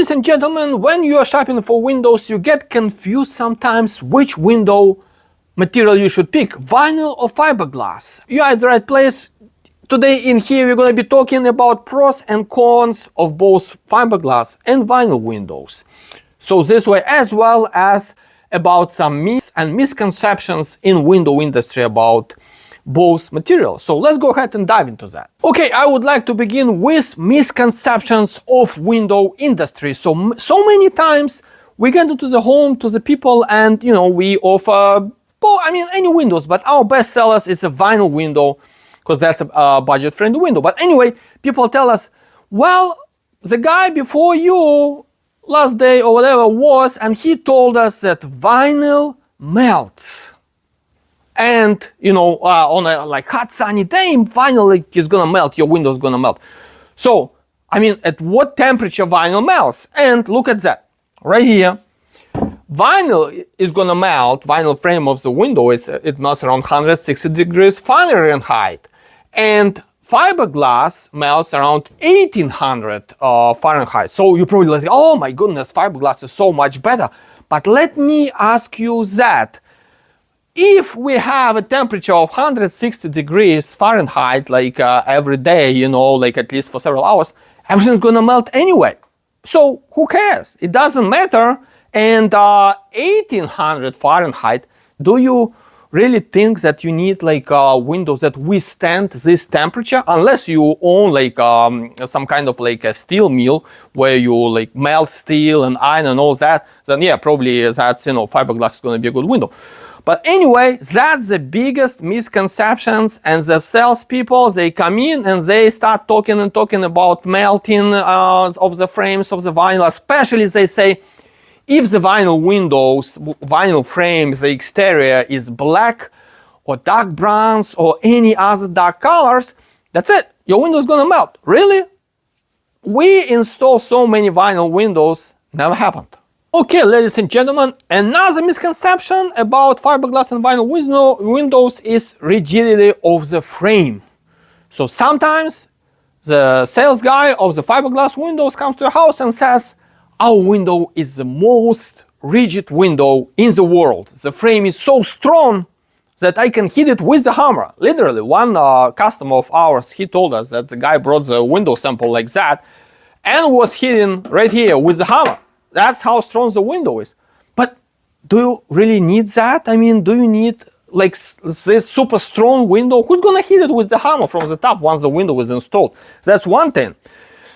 Ladies and gentlemen, when you are shopping for windows, you get confused sometimes which window material you should pick, vinyl or fiberglass. You are at the right place. Today in here we're going to be talking about pros and cons of both fiberglass and vinyl windows. So this way, as well as about some myths and misconceptions in window industry about both materials. So let's go ahead and dive into that. Okay, I would like to begin with misconceptions of window industry. So many times we get into the home to the people and we offer, any windows, but our best sellers is a vinyl window because that's a budget-friendly window. But anyway, people tell us, well, the guy before you last day or whatever was, and he told us that vinyl melts. And on a hot sunny day, vinyl is gonna melt, your window is gonna melt. So, at what temperature vinyl melts? And look at that, right here. Vinyl is gonna melt, vinyl frame of the window, it melts around 160 degrees Fahrenheit. And fiberglass melts around 1800 Fahrenheit. So you're probably like, oh my goodness, fiberglass is so much better. But let me ask you that. If we have a temperature of 160 degrees Fahrenheit, like every day, at least for several hours, everything's gonna melt anyway. So who cares? It doesn't matter. And 1800 Fahrenheit, do you really think that you need windows that withstand this temperature? Unless you own some kind of a steel mill where you melt steel and iron and all that, then yeah, probably that's, fiberglass is gonna be a good window. But anyway, that's the biggest misconceptions, and the salespeople, they come in and they start talking about melting of the frames of the vinyl. Especially they say, if the vinyl frames, the exterior is black or dark browns or any other dark colors, that's it, your window is gonna melt. Really? We install so many vinyl windows, never happened. Okay, ladies and gentlemen, another misconception about fiberglass and vinyl windows is rigidity of the frame. So sometimes the sales guy of the fiberglass windows comes to your house and says, our window is the most rigid window in the world. The frame is so strong that I can hit it with the hammer. Literally, one customer of ours, he told us that the guy brought the window sample like that and was hitting right here with the hammer. That's how strong the window is. But do you really need that? Do you need this super strong window? Who's gonna hit it with the hammer from the top once the window is installed? That's one thing.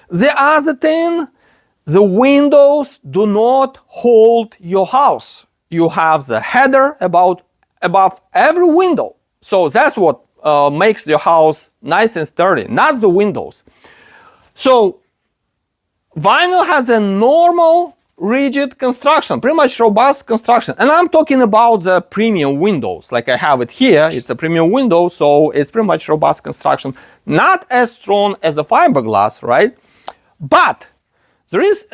The other thing, the windows do not hold your house. You have the header above every window. So that's what makes your house nice and sturdy, not the windows. So vinyl has a normal rigid construction, pretty much robust construction. And I'm talking about the premium windows, like I have it here. It's a premium window, so it's pretty much robust construction. Not as strong as the fiberglass, right? But there is,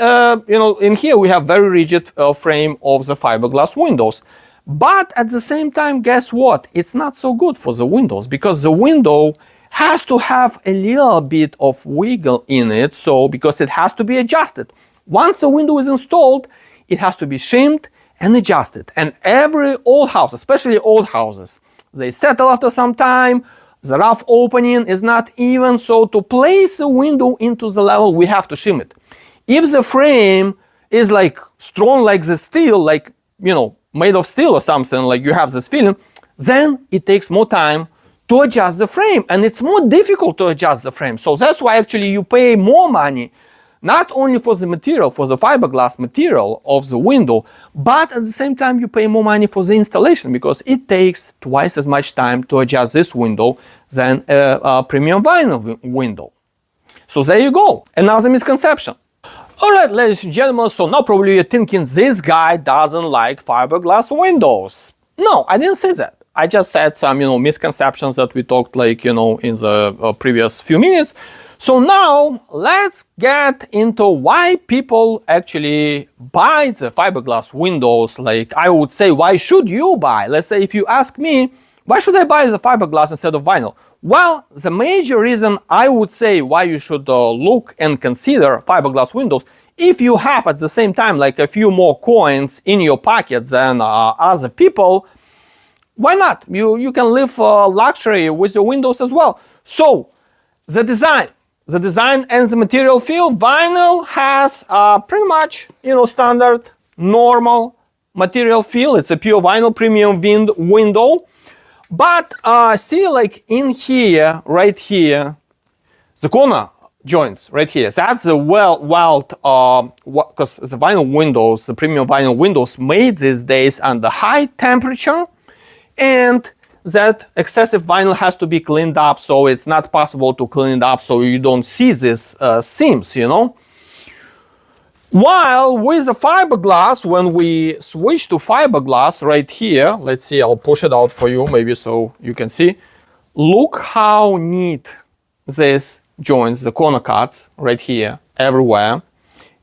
in here we have very rigid frame of the fiberglass windows. But at the same time, guess what? It's not so good for the windows because the window has to have a little bit of wiggle in it, because it has to be adjusted. Once the window is installed, it has to be shimmed and adjusted. And every old house, especially old houses, they settle after some time, the rough opening is not even, so to place the window into the level, we have to shim it. If the frame is strong like the steel, made of steel or something, like you have this feeling, then it takes more time to adjust the frame, and it's more difficult to adjust the frame. So that's why actually you pay more money, not only for the material, for the fiberglass material of the window, but at the same time you pay more money for the installation because it takes twice as much time to adjust this window than a premium vinyl window. So there you go, another misconception. Alright, ladies and gentlemen, so now probably you're thinking this guy doesn't like fiberglass windows. No, I didn't say that. I just said some, misconceptions that we talked in the previous few minutes. So now let's get into why people actually buy the fiberglass windows. I would say, why should you buy? Let's say if you ask me, why should I buy the fiberglass instead of vinyl? Well, the major reason I would say why you should look and consider fiberglass windows If you have at the same time like a few more coins in your pocket than other people, why not? You can live luxury with your windows as well. So the design and the material feel, vinyl has pretty much, standard normal material feel. It's a pure vinyl premium window. But see, like in here, right here, the corner joints right here, that's the weld, because the vinyl windows, the premium vinyl windows made these days under high temperature, and that excessive vinyl has to be cleaned up, so it's not possible to clean it up so you don't see these seams, While with the fiberglass, when we switch to fiberglass right here, let's see, I'll push it out for you maybe so you can see. Look how neat this joints, the corner cuts right here, everywhere.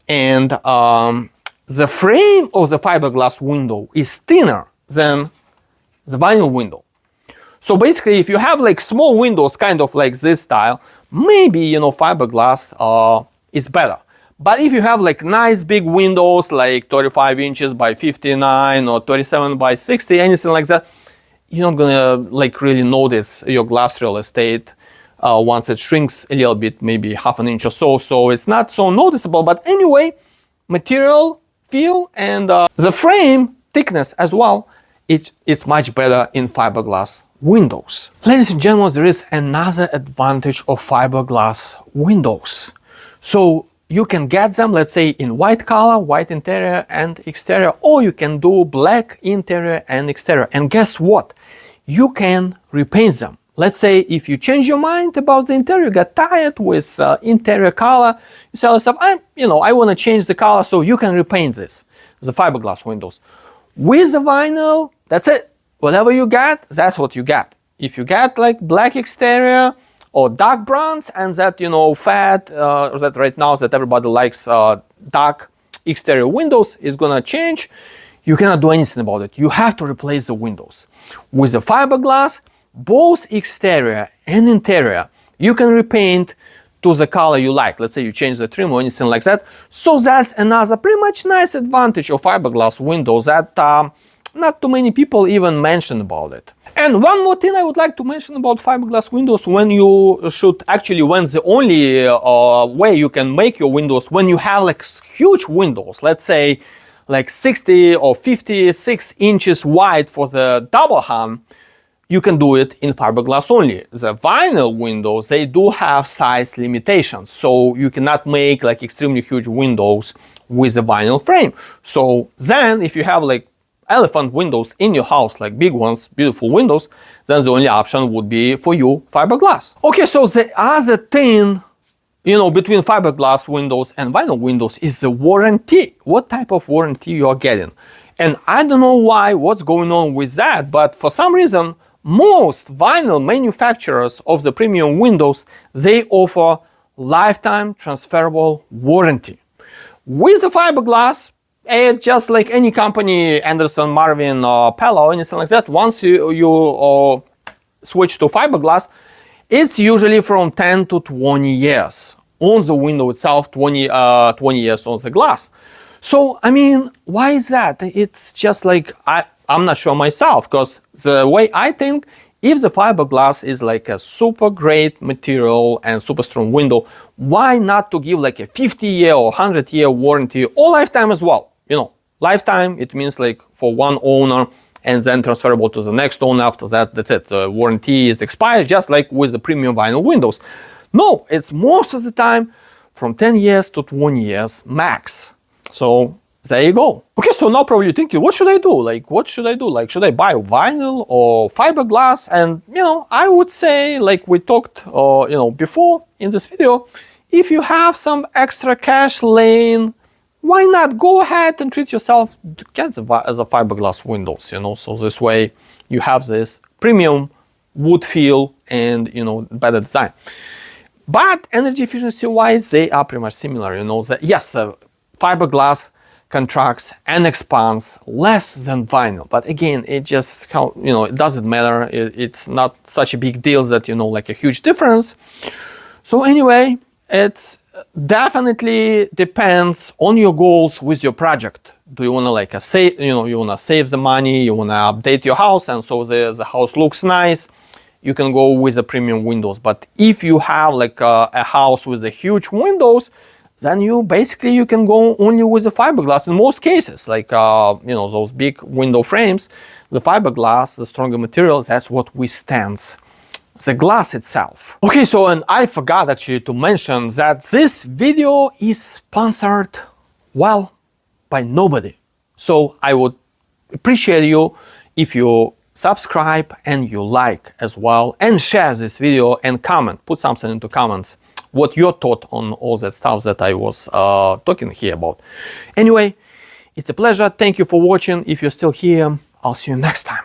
And the frame of the fiberglass window is thinner than the vinyl window. So basically, if you have like small windows, kind of like this style, maybe, fiberglass is better. But if you have like nice big windows, like 35 inches by 59 or 27 by 60, anything like that, you're not gonna like really notice your glass real estate once it shrinks a little bit, maybe half an inch or so. So it's not so noticeable. But anyway, material feel and the frame thickness as well, it's much better in fiberglass windows. Ladies and gentlemen, there is another advantage of fiberglass windows. So you can get them, let's say, in white color, white interior and exterior, or you can do black interior and exterior. And guess what? You can repaint them. Let's say if you change your mind about the interior, you get tired with interior color, you tell yourself, I want to change the color, so you can repaint this, the fiberglass windows. With the vinyl, that's it. Whatever you get, that's what you get. If you get like black exterior or dark browns and that, fat, that right now that everybody likes dark exterior windows is gonna change, you cannot do anything about it. You have to replace the windows. With the fiberglass, both exterior and interior, you can repaint to the color you like. Let's say you change the trim or anything like that. So that's another pretty much nice advantage of fiberglass windows that not too many people even mention about it. And one more thing I would like to mention about fiberglass windows, when the only way you can make your windows, when you have like huge windows, let's say like 60 or 56 inches wide for the double hung, you can do it in fiberglass only. The vinyl windows, they do have size limitations, so you cannot make like extremely huge windows with a vinyl frame. So then if you have like elephant windows in your house, like big ones, beautiful windows, then the only option would be for you fiberglass. Okay, so the other thing, between fiberglass windows and vinyl windows is the warranty. What type of warranty you are getting? And I don't know what's going on with that, but for some reason, most vinyl manufacturers of the premium windows, they offer lifetime transferable warranty. With the fiberglass, just like any company, Anderson, Marvin, Pella, or anything like that, once you switch to fiberglass, it's usually from 10 to 20 years. On the window itself, 20 years on the glass. So, I mean, why is that? It's just like, I'm not sure myself, because the way I think, if the fiberglass is like a super great material and super strong window, why not to give like a 50-year or 100-year warranty or lifetime as well? Lifetime, it means like for one owner and then transferable to the next owner. After that, that's it. The warranty is expired, just like with the premium vinyl windows. No, it's most of the time from 10 years to 20 years max. So there you go. Okay, so now probably you're thinking, what should I do? Like, should I buy vinyl or fiberglass? And, I would say, like we talked, before in this video, if you have some extra cash laying, why not go ahead and treat yourself to get the fiberglass windows, so this way you have this premium wood feel and, better design. But energy efficiency wise, they are pretty much similar, yes, fiberglass contracts and expands less than vinyl, but again, it just, it doesn't matter. It's not such a big deal that, like a huge difference. So anyway, it's definitely depends on your goals with your project. Do you want to like save, you want to save the money, you want to update your house, and so the house looks nice, you can go with the premium windows. But if you have like a house with a huge windows, then you can go only with the fiberglass in most cases. Like those big window frames, the fiberglass, the stronger material, that's what withstands the glass itself. Okay, so and I forgot actually to mention that this video is sponsored, well, by nobody. So I would appreciate you if you subscribe and you like as well, and share this video and comment, put something into comments, what your thought on all that stuff that I was talking here about. Anyway, it's a pleasure. Thank you for watching. If you're still here, I'll see you next time.